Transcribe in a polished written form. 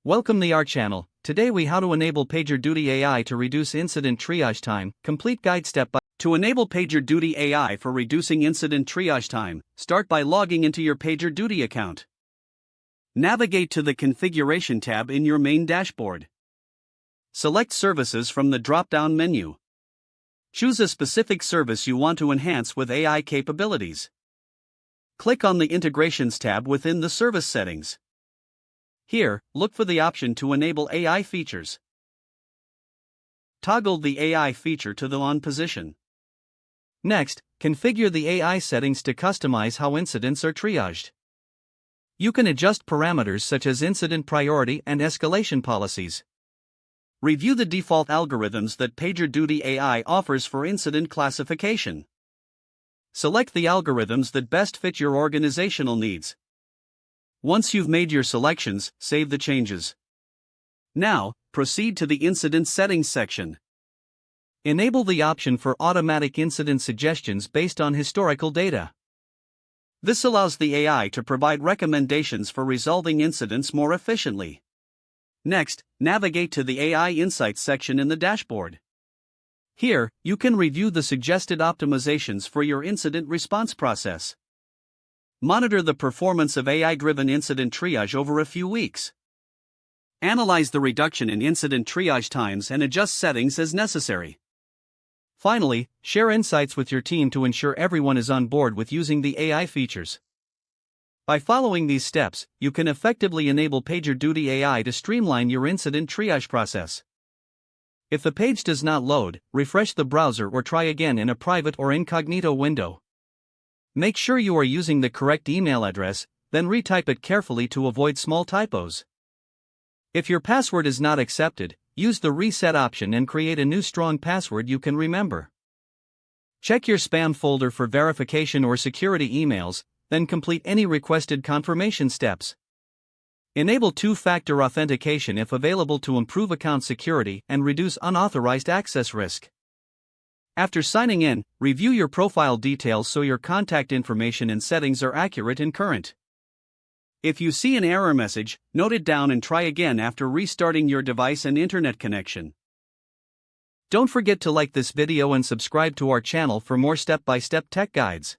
Welcome to our channel. Today we how to enable PagerDuty AI to reduce incident triage time. Complete guide step by. To enable PagerDuty AI for reducing incident triage time, start by logging into your PagerDuty account. Navigate to the Configuration tab in your main dashboard. Select Services from the drop-down menu. Choose a specific service you want to enhance with AI capabilities. Click on the Integrations tab within the service settings. Here, look for the option to enable AI features. Toggle the AI feature to the on position. Next, configure the AI settings to customize how incidents are triaged. You can adjust parameters such as incident priority and escalation policies. Review the default algorithms that PagerDuty AI offers for incident classification. Select the algorithms that best fit your organizational needs. Once you've made your selections, save the changes. Now, proceed to the Incident Settings section. Enable the option for automatic incident suggestions based on historical data. This allows the AI to provide recommendations for resolving incidents more efficiently. Next, navigate to the AI Insights section in the dashboard. Here, you can review the suggested optimizations for your incident response process. Monitor the performance of AI-driven incident triage over a few weeks. Analyze the reduction in incident triage times and adjust settings as necessary. Finally, share insights with your team to ensure everyone is on board with using the AI features. By following these steps, you can effectively enable PagerDuty AI to streamline your incident triage process. If the page does not load, refresh the browser or try again in a private or incognito window. Make sure you are using the correct email address, then retype it carefully to avoid small typos. If your password is not accepted, use the reset option and create a new strong password you can remember. Check your spam folder for verification or security emails, then complete any requested confirmation steps. Enable two-factor authentication if available to improve account security and reduce unauthorized access risk. After signing in, review your profile details so your contact information and settings are accurate and current. If you see an error message, note it down and try again after restarting your device and internet connection. Don't forget to like this video and subscribe to our channel for more step-by-step tech guides.